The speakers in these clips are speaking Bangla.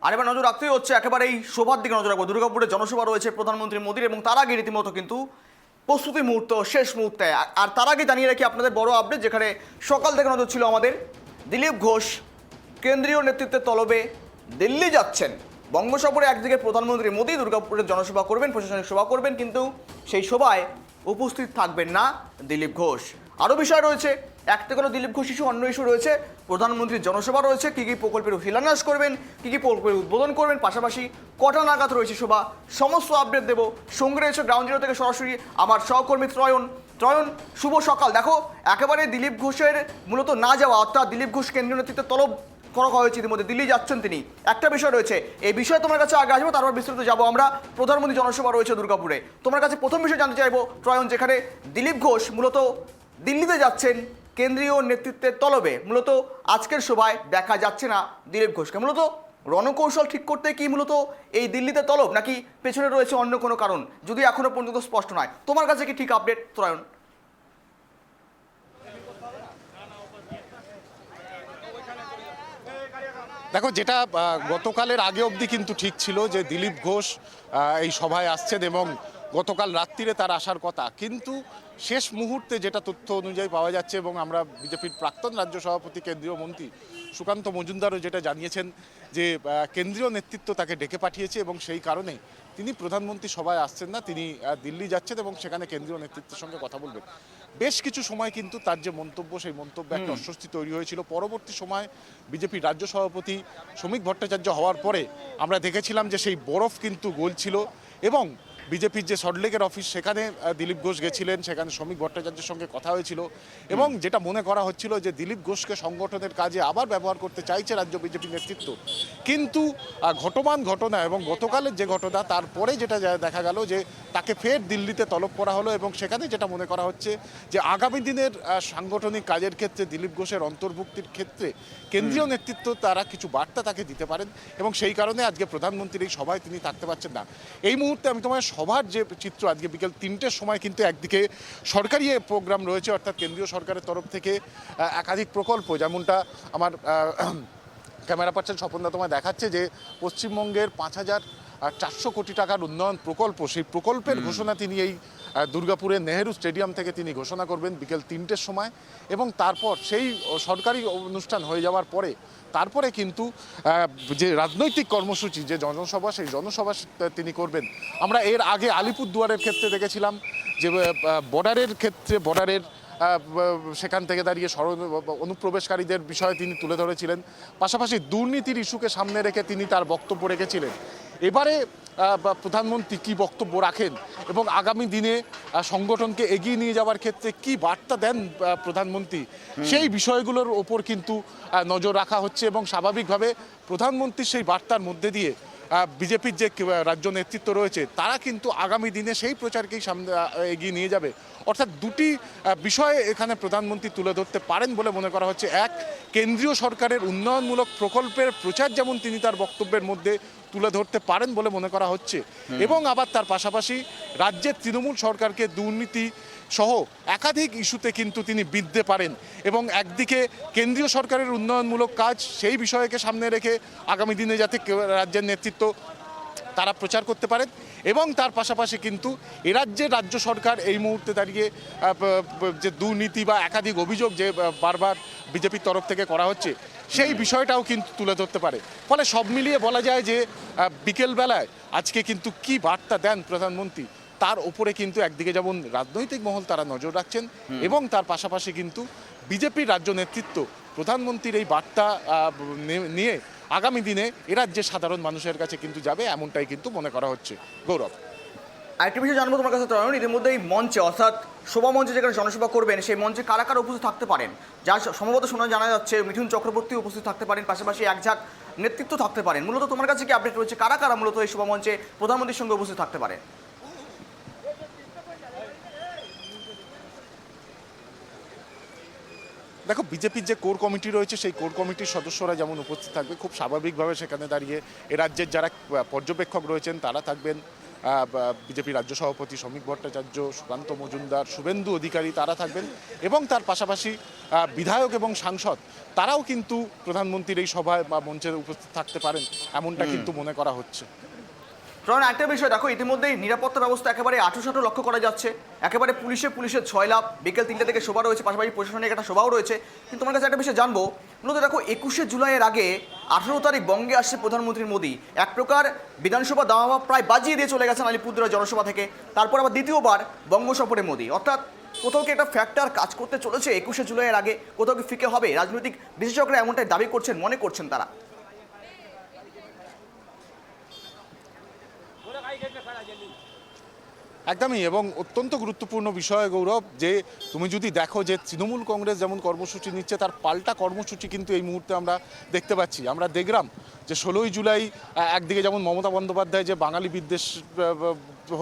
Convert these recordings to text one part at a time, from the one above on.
আর এবার নজর রাখতেই হচ্ছে একেবারে এই সভার দিকে নজর রাখবো। দুর্গাপুরে জনসভা রয়েছে প্রধানমন্ত্রী মোদীর, এবং তার আগে রীতিমতো কিন্তু প্রস্তুতি মুহূর্ত, শেষ মুহূর্তে। আর তার আগে জানিয়ে রাখি আপনাদের বড় আপডেট, যেখানে সকাল থেকে নজর ছিল আমাদের। দিলীপ ঘোষ কেন্দ্রীয় নেতৃত্বের তলবে দিল্লি যাচ্ছেন। বঙ্গোপসাগরে একদিকে প্রধানমন্ত্রী মোদী দুর্গাপুরে জনসভা করবেন, প্রশাসনিক সভা করবেন, কিন্তু সেই সভায় উপস্থিত থাকবেন না দিলীপ ঘোষ। আরও বিষয় রয়েছে, একটা কোনো দিলীপ ঘোষ ইস্যু, অন্য ইস্যু রয়েছে প্রধানমন্ত্রীর জনসভা রয়েছে, কী কী প্রকল্পের শিলান্যাস করবেন, কী কী প্রকল্পের উদ্বোধন করবেন, পাশাপাশি কটা নাগাদ রয়েছে সভা, সমস্ত আপডেট দেবো। সঙ্গে রয়েছে গ্রাউন্ড জিরো থেকে সরাসরি আমার সহকর্মী ত্রয়ন। শুভ সকাল। দেখো, একেবারে দিলীপ ঘোষের মূলত না যাওয়া, অর্থাৎ দিলীপ ঘোষ কেন্দ্রীয় নেতৃত্বের তলব করা হয়েছে, ইতিমধ্যে দিল্লি যাচ্ছেন তিনি। একটা বিষয় রয়েছে, এই বিষয়ে তোমার কাছে আগে আসবো, তারপর বিস্তারিত যাবো আমরা। প্রধানমন্ত্রী জনসভা রয়েছে দুর্গাপুরে, তোমার কাছে প্রথম বিষয় জানতে চাইবো ত্রয়ন, যেখানে দিলীপ ঘোষ মূলত দিল্লিতে যাচ্ছেন কেন্দ্রীয় নেতৃত্বের তলবে। মূলত আজকের সভায় দেখা যাচ্ছে না দিলীপ ঘোষকে। মূলত রণকৌশল ঠিক করতে কি মূলত এই দিল্লিতে তলব, নাকি পেছনে রয়েছে অন্য কোনো কারণ, যদি এখনো পর্যন্ত স্পষ্ট নয়? তোমার কাছে কি ঠিক আপডেট ত্রয়ন? দেখো, যেটা গতকালের আগে অবধি কিন্তু ঠিক ছিল যে দিলীপ ঘোষ এই সভায় আসছেন এবং গতকাল রাত্রিরে তার আসার কথা, কিন্তু শেষ মুহূর্তে যেটা তথ্য অনুযায়ী পাওয়া যাচ্ছে, এবং আমরা বিজেপির প্রাক্তন রাজ্য সভাপতি কেন্দ্রীয় মন্ত্রী সুকান্ত মজুমদারও যেটা জানিয়েছেন, যে কেন্দ্রীয় নেতৃত্ব তাকে ডেকে পাঠিয়েছে এবং সেই কারণে তিনি প্রধানমন্ত্রী সভায় আসছেন না, তিনি দিল্লি যাচ্ছেন এবং সেখানে কেন্দ্রীয় নেতৃত্বের সঙ্গে কথা বলবেন। বেশ কিছু সময় কিন্তু তার যে মন্তব্য, সেই মন্তব্যে একটা অস্বস্তি তৈরি হয়েছিল। পরবর্তী সময় বিজেপির রাজ্য সভাপতি শ্রমিক ভট্টাচার্য হওয়ার পরে আমরা দেখেছিলাম যে সেই বরফ কিন্তু গলছিল, এবং বিজেপির যে সল্টলেকের অফিস, সেখানে দিলীপ ঘোষ গেছিলেন, সেখানে শ্রমিক ভট্টাচার্যের সঙ্গে কথা হয়েছিল, এবং যেটা মনে করা হচ্ছিল যে দিলীপ ঘোষকে সংগঠনের কাজে আবার ব্যবহার করতে চাইছে রাজ্য বিজেপি নেতৃত্ব। কিন্তু ঘটমান ঘটনা এবং গতকালের যে ঘটনা, তারপরে যেটা দেখা গেল যে তাকে ফের দিল্লিতে তলব করা হলো, এবং সেখানে যেটা মনে করা হচ্ছে যে আগামী দিনের সাংগঠনিক কাজের ক্ষেত্রে দিলীপ ঘোষের অন্তর্ভুক্তির ক্ষেত্রে কেন্দ্রীয় নেতৃত্ব তারা কিছু বার্তা তাকে দিতে পারেন, এবং সেই কারণে আজকে প্রধানমন্ত্রীর এই সভায় তিনি থাকতে পারছেন না। এই মুহূর্তে আমি তোমার সভার যে চিত্র, আজকে বিকেল 3টের সময় কিন্তু একদিকে সরকারি প্রোগ্রাম রয়েছে, অর্থাৎ কেন্দ্রীয় সরকারের তরফ থেকে একাধিক প্রকল্প, যেমনটা আমার ক্যামেরা পার্সন স্বপনদা তোমায় দেখাচ্ছে, যে পশ্চিমবঙ্গের 5,400 কোটি টাকার উন্নয়ন প্রকল্প, সেই প্রকল্পের ঘোষণা তিনি এই দুর্গাপুরের নেহেরু স্টেডিয়াম থেকে তিনি ঘোষণা করবেন বিকেল 3টের সময়, এবং তারপর সেই সরকারি অনুষ্ঠান হয়ে যাওয়ার পরে তারপরে কিন্তু যে রাজনৈতিক কর্মসূচি, যে জনসভা, সেই জনসভা তিনি করবেন। আমরা এর আগে আলিপুরদুয়ারের ক্ষেত্রে দেখেছিলাম যে বর্ডারের ক্ষেত্রে, বর্ডারের সেখান থেকে দাঁড়িয়ে অনুপ্রবেশকারীদের বিষয়ে তিনি তুলে ধরেছিলেন, পাশাপাশি দুর্নীতির ইস্যুকে সামনে রেখে তিনি তার বক্তব্য রেখেছিলেন। এবারে প্রধানমন্ত্রী কি বক্তব্য রাখেন এবং আগামী দিনে সংগঠনকে এগিয়ে নিয়ে যাওয়ার ক্ষেত্রে কি বার্তা দেন প্রধানমন্ত্রী, সেই বিষয়গুলোর ওপর কিন্তু নজর রাখা হচ্ছে, এবং স্বাভাবিকভাবে প্রধানমন্ত্রীর সেই বার্তার মধ্যে দিয়ে বিজেপির যে রাজ্য নেতৃত্ব রয়েছে তারা কিন্তু আগামী দিনে সেই প্রচারকেই সামনে এগিয়ে নিয়ে যাবে। অর্থাৎ দুটি বিষয় এখানে প্রধানমন্ত্রী তুলে ধরতে পারেন বলে মনে করা হচ্ছে। এক, কেন্দ্রীয় সরকারের উন্নয়নমূলক প্রকল্পের প্রচার যেমন তিনি তার বক্তব্যের মধ্যে তুলে ধরতে পারেন বলে মনে করা হচ্ছে, এবং আবার তার পাশাপাশি রাজ্যের তৃণমূল সরকারকে দুর্নীতি সহ একাধিক ইস্যুতে কিন্তু তিনি বিঁধতে পারেন, এবং একদিকে কেন্দ্রীয় সরকারের উন্নয়নমূলক কাজ, সেই বিষয়কে সামনে রেখে আগামী দিনে যাতে রাজ্যের নেতৃত্ব তারা প্রচার করতে পারেন, এবং তার পাশাপাশি কিন্তু এ রাজ্যের রাজ্য সরকার এই মুহূর্তে দাঁড়িয়ে যে দুর্নীতি বা একাধিক অভিযোগ যে বারবার বিজেপির তরফ থেকে করা হচ্ছে, সেই বিষয়টাও কিন্তু তুলে ধরতে পারে। ফলে সব মিলিয়ে বলা যায় যে বিকেলবেলায় আজকে কিন্তু কি বার্তা দেন প্রধানমন্ত্রী, তার উপরে কিন্তু একদিকে যেমন রাজনৈতিক মহল তারা নজর রাখছেন, এবং তার পাশাপাশি কিন্তু বিজেপির রাজ্য নেতৃত্ব প্রধানমন্ত্রীর এই বার্তা নিয়ে আগামী দিনে এ রাজ্যের সাধারণ মানুষের কাছে কিন্তু যাবে, এমনটাই কিন্তু মনে করা হচ্ছে। গৌরব, আরেকটি বিষয় জানবো তোমার কাছে ত্রয়ন, ইতিমধ্যে এই মঞ্চে, অর্থাৎ শোভা মঞ্চে যেখানে জনসভা করবেন, সেই মঞ্চে কারা কারা উপস্থিত থাকতে পারেন? যা সম্ভবত জানা যাচ্ছে মিঠুন চক্রবর্তী উপস্থিত থাকতে পারেন, পাশাপাশি একঝাঁক নেতৃত্ব থাকতে পারেন। মূলত তোমার কাছে কি আপডেট রয়েছে, কারা কারা মূলত এই শোভা মঞ্চে প্রধানমন্ত্রীর সঙ্গে উপস্থিত থাকতে পারেন? দেখো, বিজেপির যে কোর কমিটি রয়েছে, সেই কোর কমিটির সদস্যরা যেমন উপস্থিত থাকবে, খুব স্বাভাবিকভাবে সেখানে দাঁড়িয়ে এ রাজ্যের যারা পর্যবেক্ষক রয়েছেন তারা থাকবেন, বিজেপি রাজ্য সভাপতি শ্রমিক ভট্টাচার্য, সুকান্ত মজুমদার, শুভেন্দু অধিকারী তারা থাকবেন এবং তার পাশাপাশি বিধায়ক এবং সাংসদ তারাও কিন্তু প্রধানমন্ত্রীর এই সভায় বা মঞ্চে উপস্থিত থাকতে পারেন এমনটা কিন্তু মনে করা হচ্ছে। কারণ একটা বিষয় দেখো, ইতিমধ্যেই নিরাপত্তা ব্যবস্থা একেবারে আঁটুসাঁটু লক্ষ্য করা যাচ্ছে। একেবারে পুলিশের 6 লাখ, বিকেল 3টে থেকে সভা রয়েছে, পাশাপাশি প্রশাসনিক একটা সভাও রয়েছে। কিন্তু তোমার কাছে একটা বিষয় জানবো, মূলত দেখো 21শে জুলাইয়ের আগে 18 তারিখ বঙ্গে আসছে প্রধানমন্ত্রী মোদী। এক প্রকার বিধানসভা দাওয়া প্রায় বাজিয়ে দিয়ে চলে গেছেন আলিপুরদুয়ার জনসভা থেকে, তারপর আবার দ্বিতীয়বার বঙ্গ সফরে মোদী। অর্থাৎ কোথাও কি একটা ফ্যাক্টর কাজ করতে চলেছে 21শে জুলাইয়ের আগে? কোথাও কি ফিকে হবে? রাজনৈতিক বিশেষজ্ঞরা এমনটাই দাবি করছেন, মনে করছেন তারা। একদমই, এবং অত্যন্ত গুরুত্বপূর্ণ বিষয় গৌরব, যে তুমি যদি দেখো যে তৃণমূল কংগ্রেস যেমন কর্মসূচি নিচ্ছে তার পাল্টা কর্মসূচি কিন্তু এই মুহূর্তে আমরা দেখতে পাচ্ছি। আমরা দেখলাম যে 16ই জুলাই একদিকে যেমন মমতা বন্দ্যোপাধ্যায় যে বাঙালি বিদ্বেষ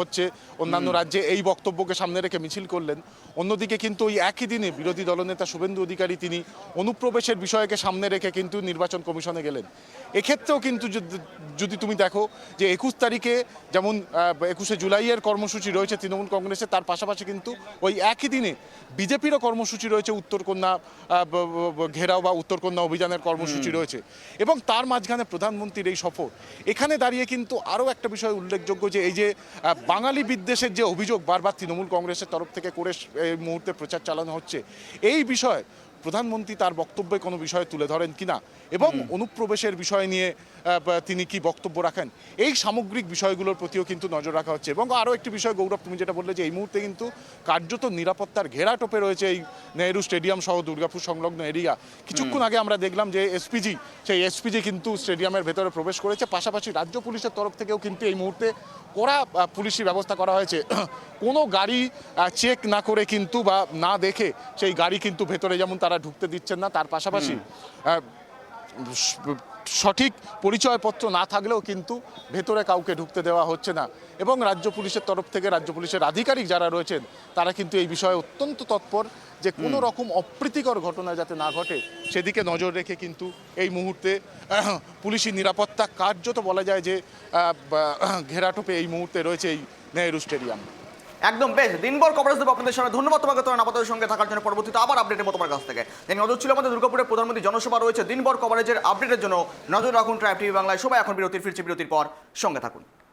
হচ্ছে অন্যান্য রাজ্যে এই বক্তব্যকে সামনে রেখে মিছিল করলেন, অন্যদিকে কিন্তু ওই একই দিনে বিরোধী দলনেতা শুভেন্দু অধিকারী তিনি অনুপ্রবেশের বিষয়কে সামনে রেখে কিন্তু নির্বাচন কমিশনে গেলেন। এক্ষেত্রেও কিন্তু যদি তুমি দেখো যে 21 তারিখে যেমন 21শে জুলাইয়ের কর্মসূচি রয়েছে তৃণমূল কংগ্রেসের, তার পাশাপাশি কিন্তু ওই একই দিনে বিজেপিরও কর্মসূচি রয়েছে, উত্তরকন্যা ঘেরাও বা উত্তরকন্যা অভিযানের কর্মসূচি রয়েছে, এবং তার মাঝখানে প্রধানমন্ত্রীর এই সফর। এখানে দাঁড়িয়ে কিন্তু আরও একটা বিষয় উল্লেখযোগ্য, যে এই যে বাঙালি বিদ্বেষের যে অভিযোগ বারবার তৃণমূল কংগ্রেসের তরফ থেকে করে এই মুহূর্তে প্রচার চালানো হচ্ছে, এই বিষয়ে প্রধানমন্ত্রী তার বক্তব্যে কোনো বিষয় তুলে ধরেন কিনা এবং অনুপ্রবেশের বিষয় নিয়ে তিনি কি বক্তব্য রাখেন, এই সামগ্রিক বিষয়গুলোর প্রতিও কিন্তু নজর রাখা হচ্ছে। এবং আরও একটি বিষয় গৌরব, তুমি যেটা বললে যে এই মুহূর্তে কিন্তু কার্যত নিরাপত্তার ঘেরাটোপে রয়েছে এই নেহেরু স্টেডিয়াম সহ দুর্গাপুর সংলগ্ন এরিয়া। কিছুক্ষণ আগে আমরা দেখলাম যে সেই এসপিজি কিন্তু স্টেডিয়ামের ভেতরে প্রবেশ করেছে। পাশাপাশি রাজ্য পুলিশের তরফ থেকেও কিন্তু এই মুহূর্তে কড়া পুলিশি ব্যবস্থা করা হয়েছে। কোনো গাড়ি চেক না করে কিন্তু বা না দেখে সেই গাড়ি কিন্তু ভেতরে যেমন তারা ঢুকতে দিচ্ছেন না, তার পাশাপাশি সঠিক পরিচয়পত্র না থাকলেও কিন্তু ভেতরে কাউকে ঢুকতে দেওয়া হচ্ছে না। এবং রাজ্য পুলিশের তরফ থেকে রাজ্য পুলিশের আধিকারিক যারা রয়েছেন তারা কিন্তু এই বিষয়ে অত্যন্ত তৎপর, যে কোনো রকম অপ্রীতিকর ঘটনা যাতে না ঘটে সেদিকে নজর রেখে কিন্তু এই মুহূর্তে পুলিশি নিরাপত্তা কার্যত বলা যায় যে ঘেরাটোপে এই মুহূর্তে রয়েছে এই নেহেরু স্টেডিয়াম। একদম বেশ, দিনভর কভারেজ দেবো আপনাদের সঙ্গে। ধন্যবাদ তোমাকে তোমার আমাদের সঙ্গে থাকার জন্য। পরবর্তীতে আবার আপডেটের মতো তোমার কাছ থেকে। নজর ছিল আমাদের দুর্গাপুরে প্রধানমন্ত্রী জনসভা রয়েছে। দিনভর কভারেজের আপডেটের জন্য নজর রাখুন ট্রাইব টিভি বাংলায়। সবাই এখন বিরতির পর সঙ্গে থাকুন।